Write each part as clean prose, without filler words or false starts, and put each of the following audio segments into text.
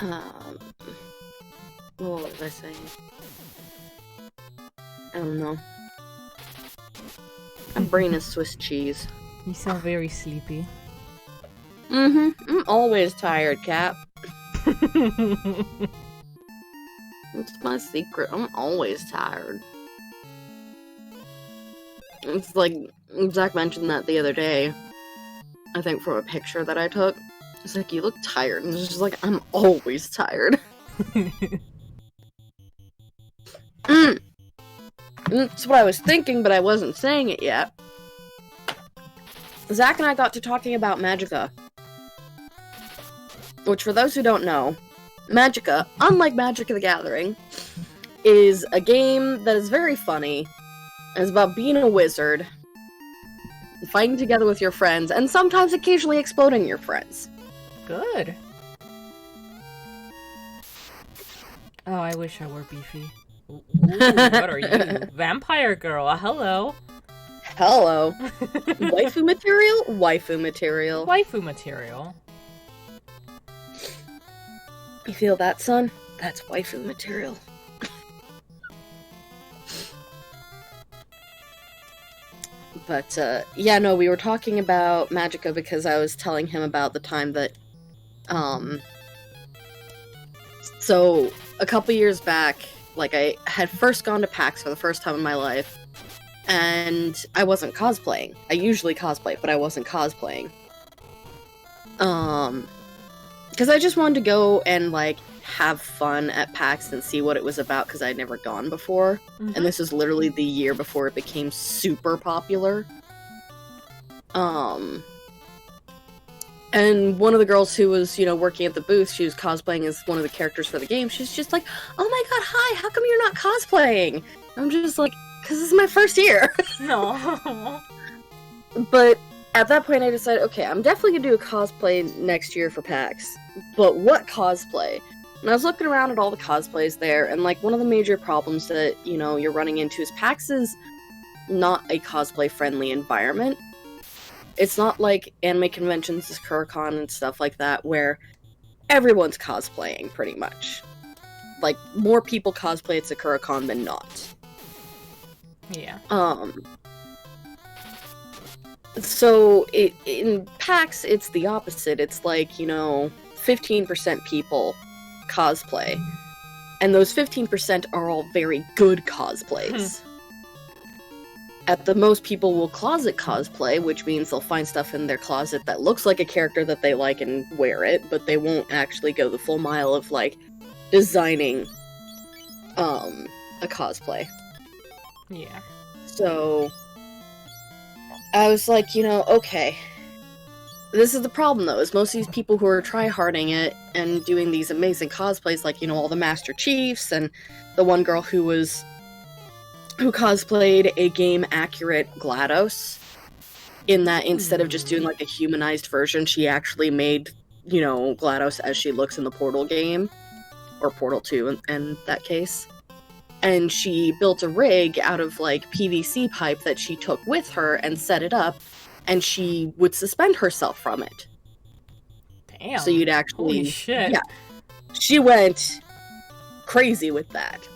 Um, what was I saying? I don't know. My brain is Swiss cheese. You sound very sleepy. I'm always tired, Cap. It's my secret. I'm always tired. It's like, Zach mentioned that the other day. I think from a picture that I took. It's like, you look tired. And it's just like, I'm always tired. That's what I was thinking, but I wasn't saying it yet. Zach and I got to talking about Magicka. Which, for those who don't know, Magicka, unlike Magic the Gathering, is a game that is very funny. It's about being a wizard, fighting together with your friends, and sometimes occasionally exploding your friends. Good. Oh, I wish I were beefy. Ooh, what are you? Vampire girl, hello. Hello. Waifu material? Waifu material. Waifu material. You feel that, son? That's waifu material. But, yeah, no, we were talking about Magicka because I was telling him about the time that, so, a couple years back, like, I had first gone to PAX for the first time in my life, and I wasn't cosplaying. I usually cosplay, but I wasn't cosplaying. Because I just wanted to go and, like, have fun at PAX and see what it was about, because I'd never gone before. Mm-hmm. And this was literally the year before it became super popular. And one of the girls who was, you know, working at the booth, she was cosplaying as one of the characters for the game. She's just like, oh my god, hi, how come you're not cosplaying? I'm just like, because this is my first year. No. But at that point I decided, okay, I'm definitely gonna do a cosplay next year for PAX. But what cosplay? And I was looking around at all the cosplays there, and like one of the major problems that, you know, you're running into is PAX is not a cosplay-friendly environment. It's not like anime conventions, Sakura-con and stuff like that, where everyone's cosplaying, pretty much. Like, more people cosplay at Sakura-con than not. Yeah. So, in PAX, it's the opposite. It's like, you know, 15% people cosplay. And those 15% are all very good cosplays. At the most, people will closet cosplay, which means they'll find stuff in their closet that looks like a character that they like and wear it, but they won't actually go the full mile of, like, designing, a cosplay. Yeah. So, I was like, you know, okay. This is the problem, though, is most of these people who are tryharding it and doing these amazing cosplays, like, you know, all the Master Chiefs, and the one girl who cosplayed a game-accurate GLaDOS, in that instead of just doing, like, a humanized version, she actually made, you know, GLaDOS as she looks in the Portal game, or Portal 2 in that case. And she built a rig out of, like, PVC pipe that she took with her and set it up, and she would suspend herself from it. Damn. So you'd actually... Holy shit. Yeah. She went crazy with that.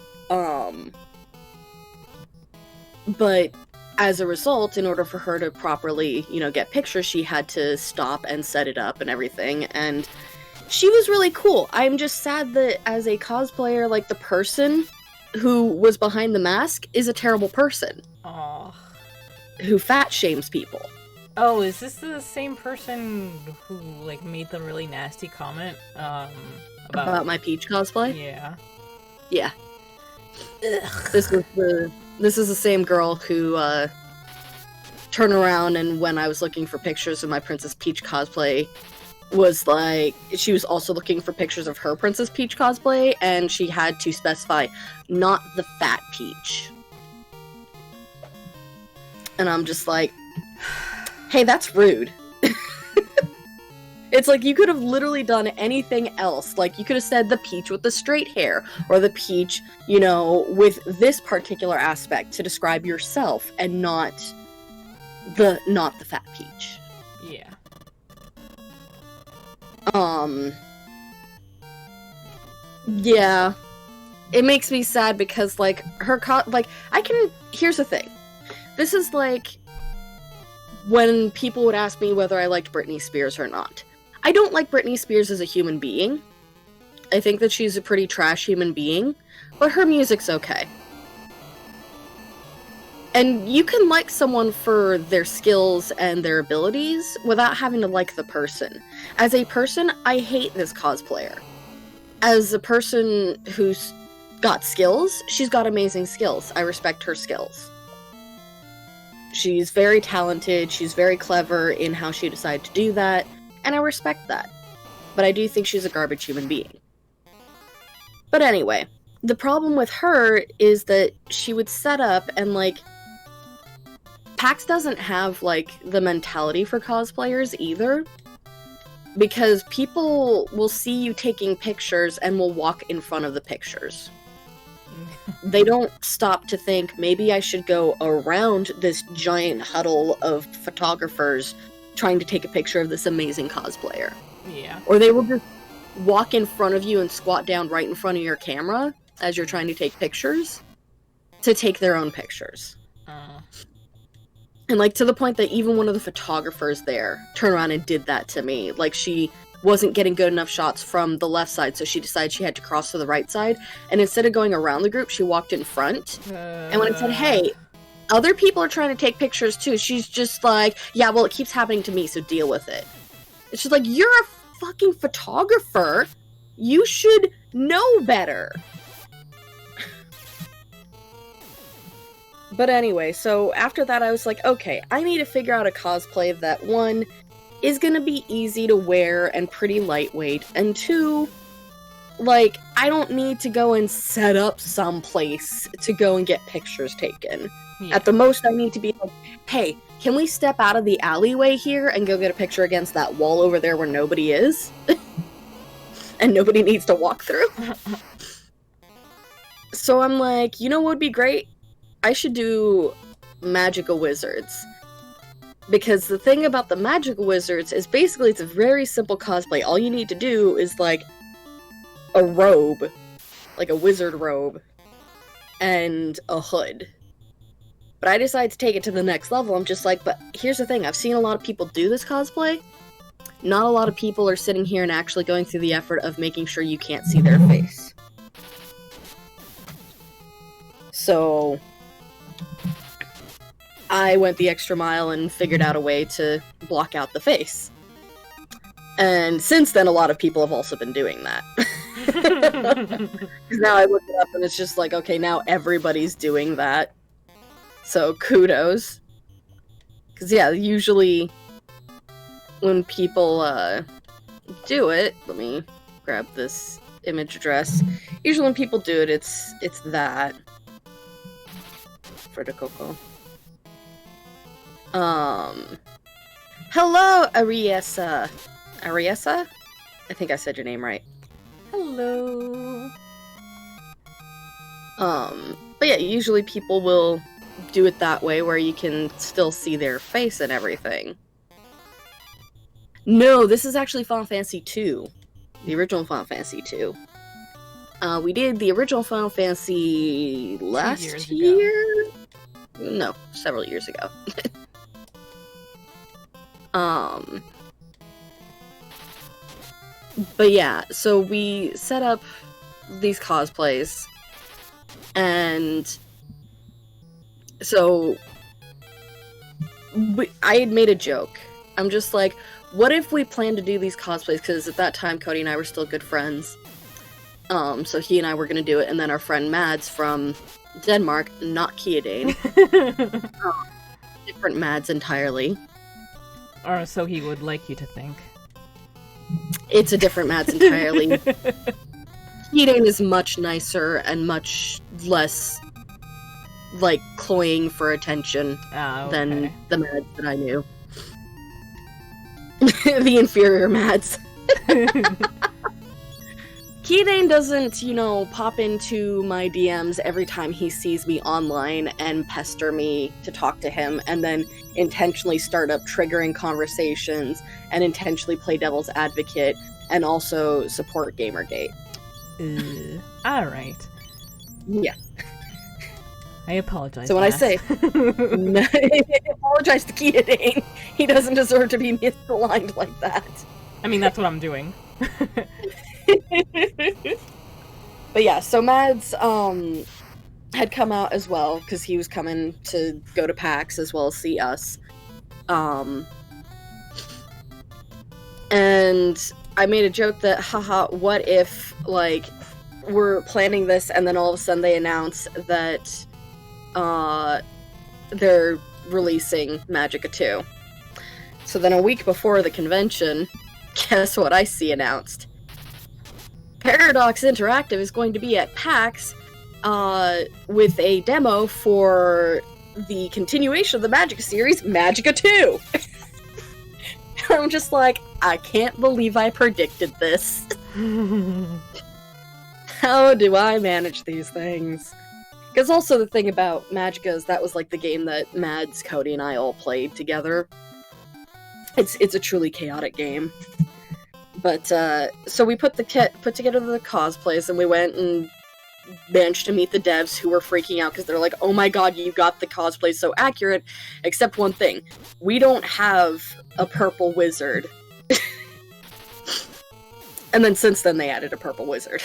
But as a result, in order for her to properly, you know, get pictures, she had to stop and set it up and everything, and she was really cool. I'm just sad that as a cosplayer, like, the person who was behind the mask is a terrible person. Oh. Who fat shames people. Oh, is this the same person who, like, made the really nasty comment, about my Peach cosplay? Yeah. Yeah. Ugh. This is the same girl who, turned around, and when I was looking for pictures of my Princess Peach cosplay, was like, she was also looking for pictures of her Princess Peach cosplay, and she had to specify, not the fat Peach. And I'm just like, hey, that's rude. It's like, you could have literally done anything else. Like, you could have said the Peach with the straight hair, or the Peach, you know, with this particular aspect to describe yourself, and not the fat Peach. Yeah. Yeah. It makes me sad because, like, here's the thing. This is like when people would ask me whether I liked Britney Spears or not. I don't like Britney Spears as a human being. I think that she's a pretty trash human being, but her music's okay. And you can like someone for their skills and their abilities without having to like the person. As a person, I hate this cosplayer. As a person who's got skills, she's got amazing skills. I respect her skills. She's very talented, she's very clever in how she decided to do that, and I respect that. But I do think she's a garbage human being. But anyway, the problem with her is that she would set up and, like, PAX doesn't have, like, the mentality for cosplayers either. Because people will see you taking pictures and will walk in front of the pictures. They don't stop to think, maybe I should go around this giant huddle of photographers trying to take a picture of this amazing cosplayer. Yeah. Or they will just walk in front of you and squat down right in front of your camera as you're trying to take pictures to take their own pictures. And, like, to the point that even one of the photographers there turned around and did that to me. Like, she wasn't getting good enough shots from the left side, so she decided she had to cross to the right side. And instead of going around the group, she walked in front. And when I said, hey, other people are trying to take pictures too, she's just like, yeah, well, it keeps happening to me, so deal with it. It's just like, you're a fucking photographer. You should know better. But anyway, so after that I was like, okay, I need to figure out a cosplay that, one, is gonna be easy to wear and pretty lightweight, and two, like, I don't need to go and set up someplace to go and get pictures taken. Yeah. At the most, I need to be like, hey, can we step out of the alleyway here and go get a picture against that wall over there where nobody is? And nobody needs to walk through? So I'm like, you know what would be great? I should do Magical Wizards. Because the thing about the Magical Wizards is basically it's a very simple cosplay. All you need to do is, like, a robe. Like a wizard robe. And a hood. But I decided to take it to the next level. I'm just like, but here's the thing. I've seen a lot of people do this cosplay. Not a lot of people are sitting here and actually going through the effort of making sure you can't see their face. So I went the extra mile and figured out a way to block out the face. And since then, a lot of people have also been doing that. Because now I look it up and it's just like, okay, now everybody's doing that. So kudos. Because yeah, usually when people do it, let me grab this image address. Usually when people do it, it's that. For the Coco. Hello, Ariesa. Ariesa? I think I said your name right. Hello. But yeah, usually people will do it that way where you can still see their face and everything. No, this is actually Final Fantasy II. The original Final Fantasy II. We did the original Final Fantasy last year? No, several years ago. But yeah, so we set up these cosplays, and so I had made a joke. I'm just like, what if we plan to do these cosplays? Because at that time, Cody and I were still good friends. So he and I were gonna do it, and then our friend Mads from Denmark, not Kiadane. Different Mads entirely. Or so he would like you to think. It's a different Mads entirely. Kiadane is much nicer and much less, like, cloying for attention than the Mads that I knew. The inferior Mads. Kiadane doesn't, you know, pop into my DMs every time he sees me online and pester me to talk to him, and then intentionally start up triggering conversations, and intentionally play devil's advocate, and also support Gamergate. Alright. Yeah. I apologize. So when I say, apologize to Kieding, he doesn't deserve to be misaligned like that. I mean, that's what I'm doing. But yeah, so Mads had come out as well because he was coming to go to PAX as well as see us. And I made a joke that, haha, what if, like, we're planning this and then all of a sudden they announce that they're releasing Magicka 2. So then a week before the convention, guess what I see announced? Paradox Interactive is going to be at PAX with a demo for the continuation of the Magicka series, Magicka 2! I'm just like, I can't believe I predicted this. How do I manage these things? Because also the thing about Magicka is that was like the game that Mads, Cody, and I all played together. It's a truly chaotic game. But, so we put together the cosplays, and we went and managed to meet the devs who were freaking out because they're like, oh my god, you got the cosplay so accurate, except one thing. We don't have a purple wizard. And then since then they added a purple wizard.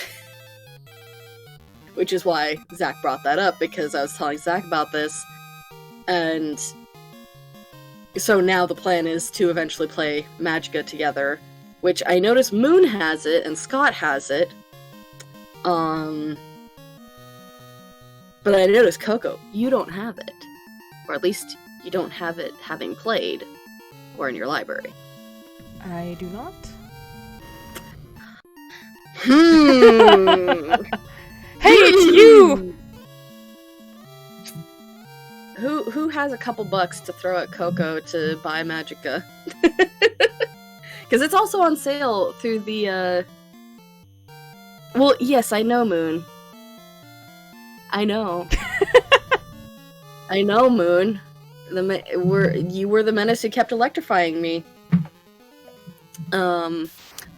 Which is why Zach brought that up, because I was telling Zach about this, and so now the plan is to eventually play Magicka together, which I noticed Moon has it and Scott has it. But I noticed, Coco, you don't have it. Or at least, you don't have it having played, or in your library. I do not. Hey, it's you! Who has a couple bucks to throw at Coco to buy Magicka? Because it's also on sale through the, Well, yes, I know, Moon. I know. I know, Moon. You were the menace who kept electrifying me. The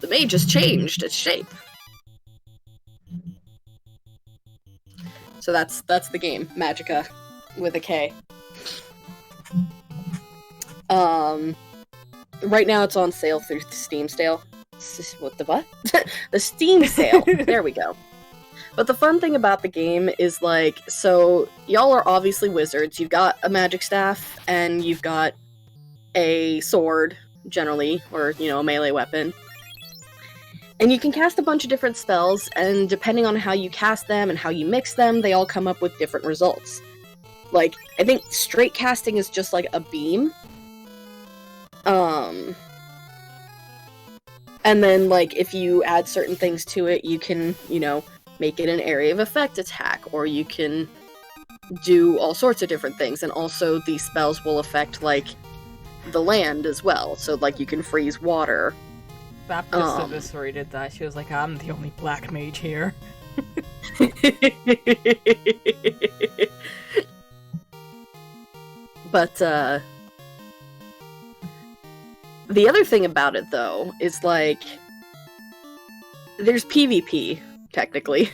mage has changed its shape. So that's the game, Magicka, with a K. Right now it's on sale through the Steam sale. What the what? The Steam sale. There we go. But the fun thing about the game is, like, so y'all are obviously wizards. You've got a magic staff, and you've got a sword, generally, or, you know, a melee weapon. And you can cast a bunch of different spells, and depending on how you cast them and how you mix them, they all come up with different results. Like, I think straight casting is just like a beam. And then, like, if you add certain things to it, you can, you know, make it an area of effect attack, or you can do all sorts of different things. And also, these spells will affect, like, the land as well. So, like, you can freeze water. Baptist eviscerated that. She was like, I'm the only black mage here. But, the other thing about it, though, is, like, there's PvP, technically,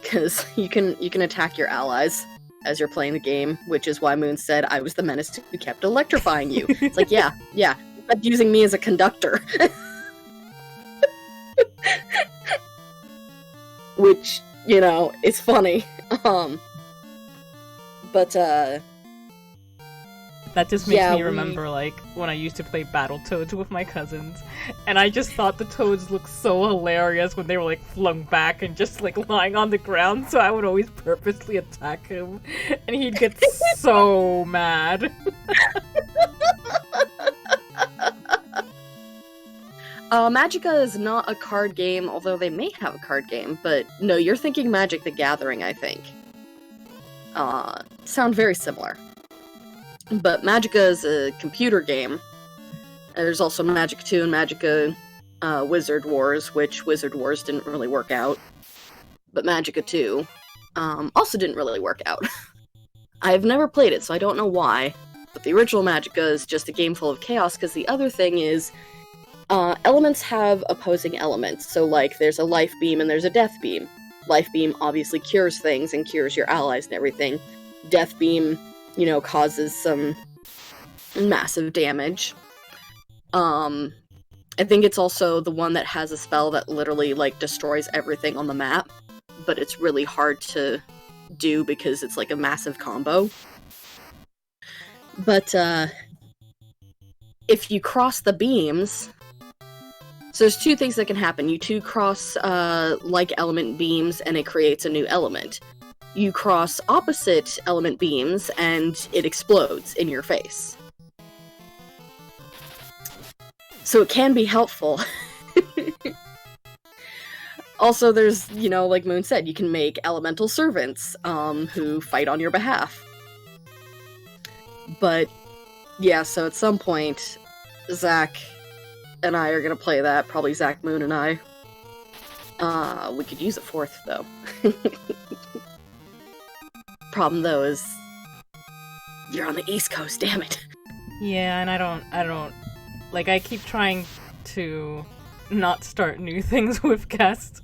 because you can attack your allies as you're playing the game, which is why Moon said I was the menace who kept electrifying you. It's like, yeah, you kept using me as a conductor. Which, you know, is funny. But, that just makes me remember, like, when I used to play Battletoads with my cousins, and I just thought the toads looked so hilarious when they were, like, flung back and just, like, lying on the ground, so I would always purposely attack him, and he'd get so mad. Magicka is not a card game, although they may have a card game, but no, you're thinking Magic the Gathering, I think. Sound very similar. But Magicka is a computer game. There's also Magicka 2 and Magicka Wizard Wars, which Wizard Wars didn't really work out. But Magicka 2 also didn't really work out. I've never played it, so I don't know why. But the original Magicka is just a game full of chaos, because the other thing is, Elements have opposing elements, so like there's a life beam and there's a death beam. Life beam obviously cures things and cures your allies and everything. Death beam, causes some massive damage. I think it's also the one that has a spell that literally, like, destroys everything on the map, but it's really hard to do because it's, like, a massive combo. But, if you cross the beams... So there's two things that can happen. You two cross, like element beams, and it creates a new element. You cross opposite element beams, and it explodes in your face. So it can be helpful. Also, there's, like Moon said, you can make elemental servants, who fight on your behalf. But, yeah, so at some point, Zach and I are gonna play that, probably Zach, Moon, and I. We could use a fourth, though. Problem, though, is you're on the East Coast, damn it. Yeah, and I don't... Like, I keep trying to not start new things with guests,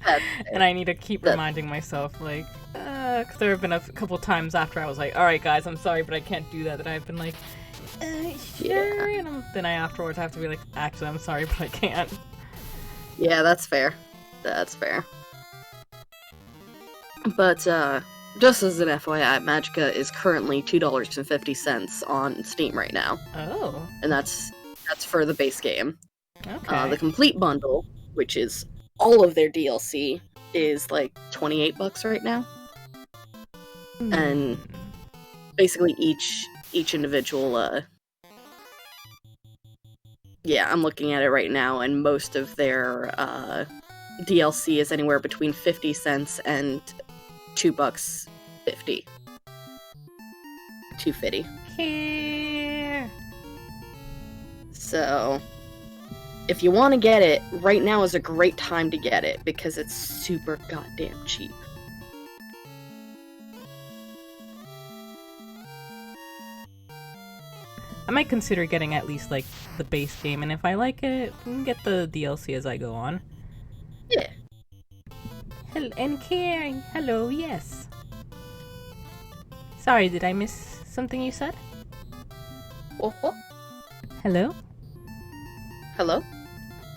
and I need to keep reminding myself, like, because there have been a couple times after I was like, alright guys, I'm sorry, but I can't do that I've been like, sure, yeah. And then afterwards I have to be like, actually, I'm sorry, but I can't. Yeah, that's fair. That's fair. But, just as an FYI, Magicka is currently $2.50 on Steam right now. Oh. And that's for the base game. Okay. The complete bundle, which is all of their DLC, is like $28 right now. And basically each individual, yeah, I'm looking at it right now, and most of their DLC is anywhere between 50 cents and $2.50. $2.50. Here. So, if you want to get it, right now is a great time to get it, because it's super goddamn cheap. I might consider getting at least, like, the base game, and if I like it, we can get the DLC as I go on. Yeah. And caring. Hello, yes. Sorry, did I miss something you said? What? Hello? Hello?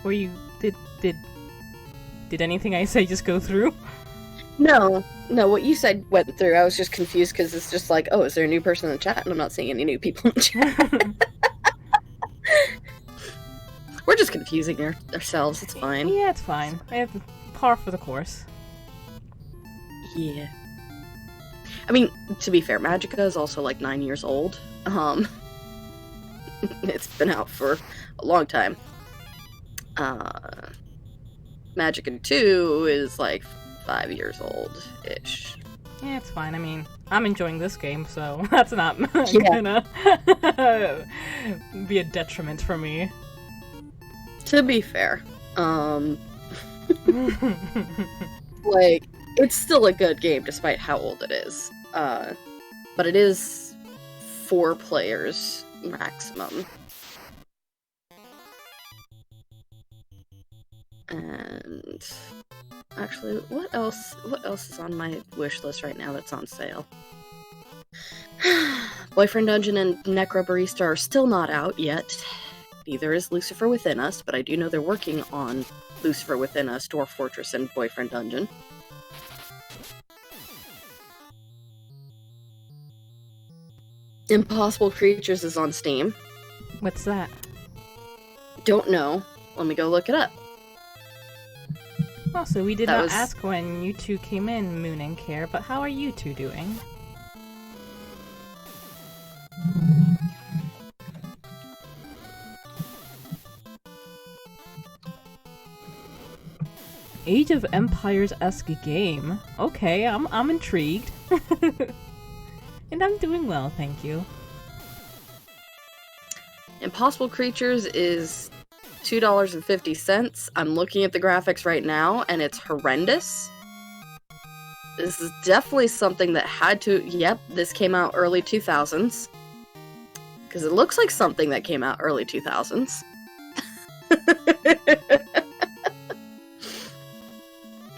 Were you... Did anything I say just go through? No, what you said went through. I was just confused because it's just like, oh, is there a new person in the chat? And I'm not seeing any new people in the chat. We're just confusing ourselves. It's fine. Yeah, it's fine. I have par for the course. Yeah. I mean, to be fair, Magicka is also like 9 years old. It's been out for a long time. Magicka 2 is like 5 years old-ish. Yeah, it's fine. I mean, I'm enjoying this game, so that's not gonna be a detriment for me. To be fair, like, it's still a good game despite how old it is. But it is 4 players maximum. And actually, what else is on my wish list right now that's on sale? Boyfriend Dungeon and Necro Barista are still not out yet. Neither is Lucifer Within Us, but I do know they're working on Lucifer Within Us, Dwarf Fortress, and Boyfriend Dungeon. Impossible Creatures is on Steam. What's that? Don't know. Let me go look it up. Also, we did not ask when you two came in, Moon and Care, but how are you two doing? Age of Empires-esque game. Okay, I'm intrigued. And I'm doing well, thank you. Impossible Creatures is $2.50. I'm looking at the graphics right now, and it's horrendous. This is definitely something that had to... Yep, this came out early 2000s. Because it looks like something that came out early 2000s.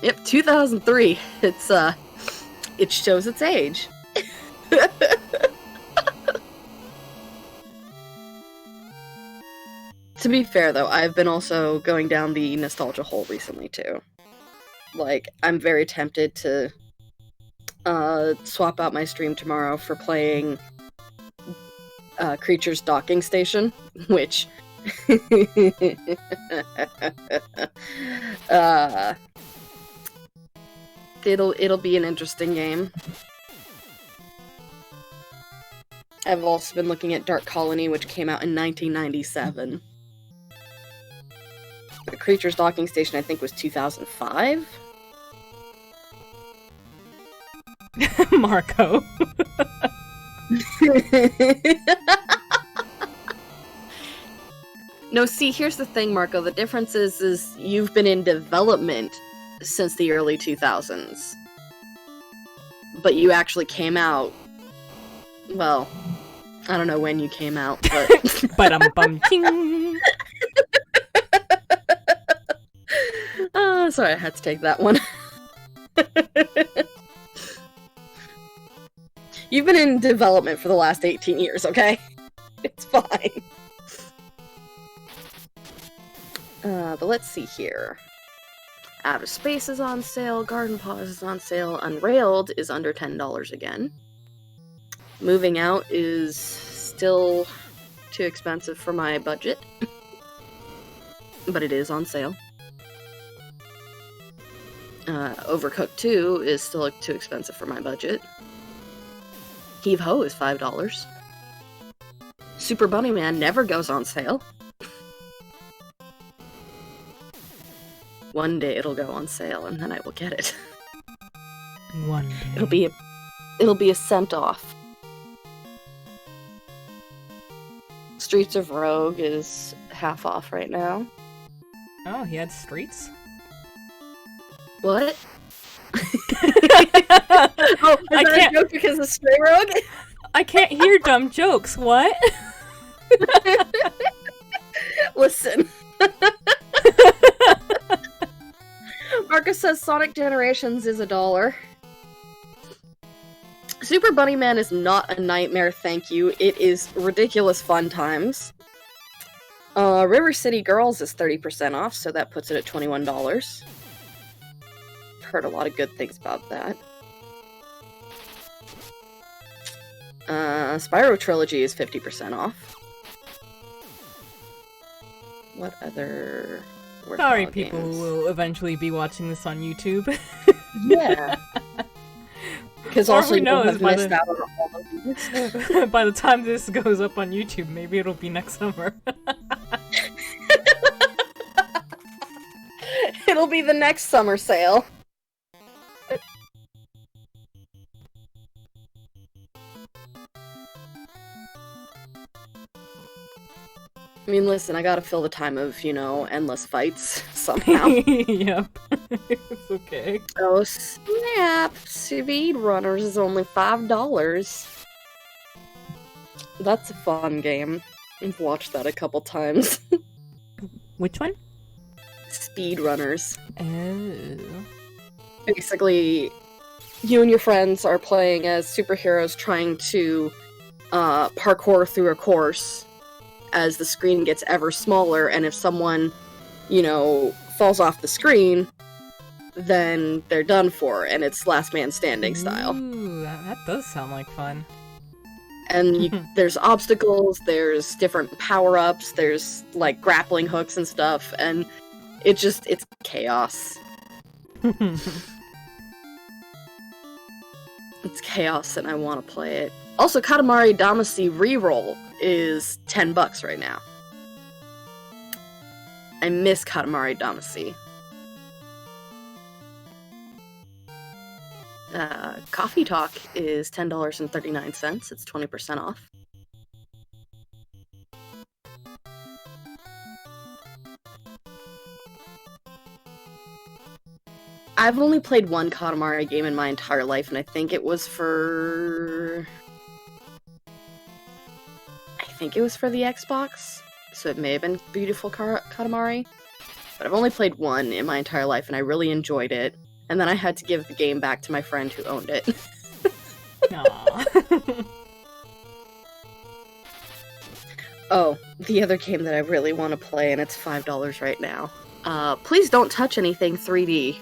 Yep, 2003. It shows its age. To be fair, though, I've been also going down the nostalgia hole recently, too. Like, I'm very tempted to swap out my stream tomorrow for playing Creature's Docking Station, which... it'll be an interesting game. I've also been looking at Dark Colony, which came out in 1997. The Creature's Docking Station, I think, was 2005? Marco. No, see, here's the thing, Marco. The difference is you've been in development since the early 2000s. But you actually came out... Well, I don't know when you came out, but... Ba-dum-bum-ting. Oh, sorry, I had to take that one. You've been in development for the last 18 years, okay? It's fine. But let's see here. Outer Space is on sale, Garden Paws is on sale, Unrailed is under $10 again. Moving Out is still too expensive for my budget. But it is on sale. Overcooked 2 is still too expensive for my budget. Heave Ho is $5. Super Bunny Man never goes on sale. One day it'll go on sale, and then I will get it. One day. It'll be a cent off. Streets of Rogue is half off right now. Oh, he had streets? What? Oh, I can't joke because of Stray Rogue. I can't hear dumb jokes. What? Listen. Marcus says Sonic Generations is $1. Super Bunny Man is not a nightmare, thank you. It is ridiculous fun times. River City Girls is 30% off, so that puts it at $21. Heard a lot of good things about that. Spyro Trilogy is 50% off. What other... Sorry, people who will eventually be watching this on YouTube. Yeah. Because also you knows, have missed out on all of these. By the time this goes up on YouTube, maybe it'll be next summer. It'll be the next summer sale. I mean, listen, I gotta fill the time of, you know, endless fights somehow. Yep. It's okay. Oh, snap! Speedrunners is only $5. That's a fun game. I've watched that a couple times. Which one? Speedrunners. Oh. Basically, you and your friends are playing as superheroes trying to parkour through a course as the screen gets ever smaller, and if someone, you know, falls off the screen, then they're done for, and it's last man standing style. Ooh, that does sound like fun. And there's obstacles, there's different power-ups, there's, like, grappling hooks and stuff, and it's chaos. It's chaos, and I want to play it. Also, Katamari Damacy Reroll is $10 right now. I miss Katamari Damacy. Coffee Talk is $10.39. It's 20% off. I've only played one Katamari game in my entire life, and I think it was for... the Xbox. so it may have been Beautiful Katamari. But I've only played one in my entire life, and I really enjoyed it. And then I had to give the game back to my friend who owned it. Aww. Oh, the other game that I really want to play, and it's $5 right now. Please don't touch anything 3D.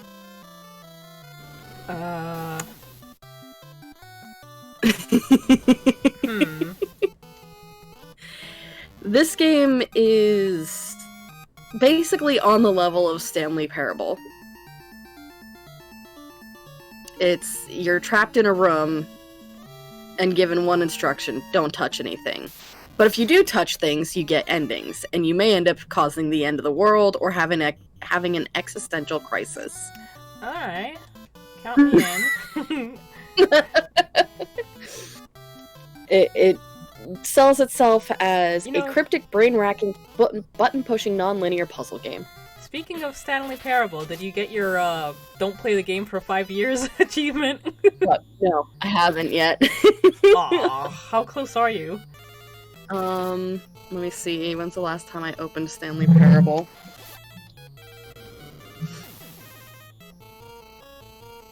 This game is basically on the level of Stanley Parable. You're trapped in a room and given one instruction, don't touch anything. But if you do touch things, you get endings, and you may end up causing the end of the world or having an existential crisis. Alright. Count me in. It sells itself as You know- a cryptic, brain-racking, button-pushing, non-linear puzzle game. Speaking of Stanley Parable, did you get your don't play the game for 5 years achievement? But no, I haven't yet. Aw, how close are you? Let me see. When's the last time I opened Stanley Parable?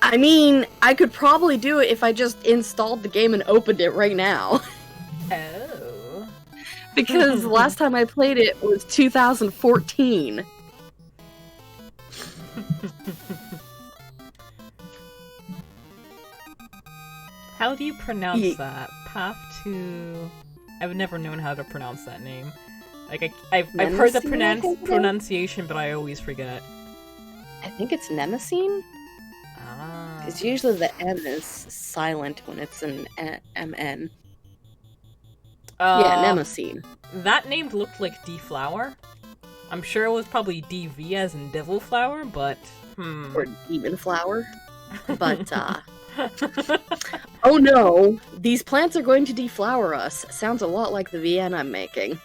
I mean, I could probably do it if I just installed the game and opened it right now. Oh. Because the last time I played it was 2014. How do you pronounce that? Path to... I've never known how to pronounce that name. Like, I've heard the pronunciation, but I always forget. I think it's Nemesine? Ah. Because usually the M is silent when it's an MN. Yeah, Nemesine. That name looked like D-Flower. I'm sure it was probably DV as in Devil Flower, but... Or Demon Flower. But, oh no! These plants are going to deflower us. Sounds a lot like the VN I'm making.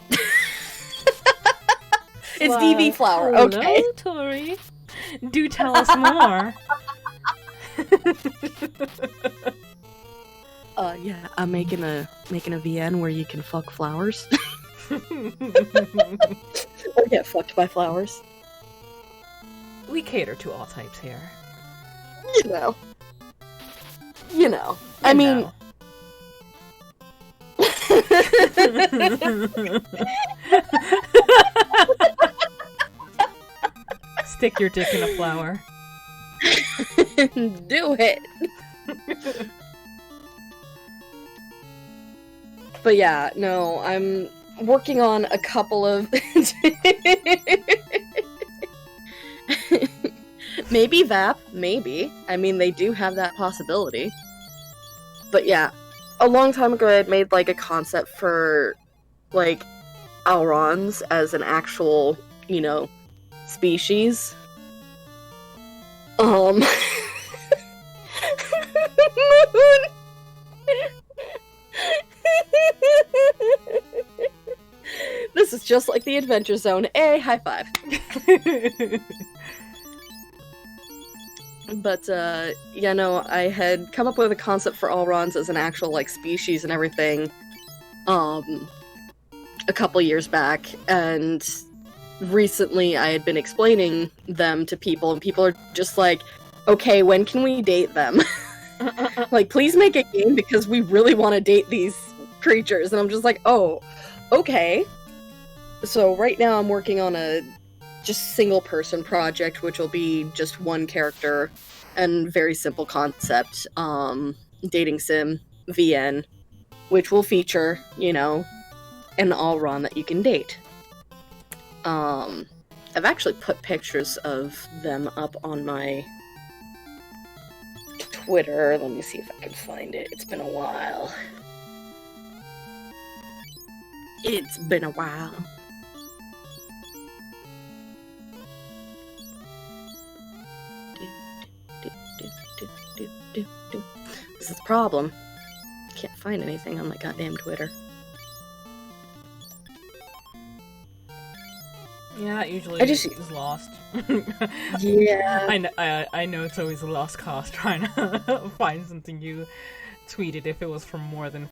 It's DV flower, okay. Hello, Tori. Do tell us more. Yeah, I'm making a VN where you can fuck flowers. Or get fucked by flowers. We cater to all types here. You know. I mean... Stick your dick in a flower. Do it! But yeah, no, I'm working on a couple of... Maybe VAP, maybe. I mean, they do have that possibility. But yeah, a long time ago I had made, like, a concept for, like, Alrons as an actual, species. Moon! This is just like the Adventure Zone. A high five. But, I had come up with a concept for Alrons as an actual, like, species and everything, a couple years back, and recently I had been explaining them to people, and people are just like, okay, when can we date them? Like, please make a game because we really want to date these creatures, and I'm just like, oh, okay. So right now I'm working on a just single-person project, which will be just one character and very simple concept, dating sim, VN, which will feature, an Alron that you can date. I've actually put pictures of them up on my Twitter. Let me see if I can find it. It's been a while. It's been a while. This is the problem. Can't find anything on my goddamn Twitter. Yeah, that usually is lost. Yeah. I know it's always a lost cause trying to find something you tweeted if it was from more than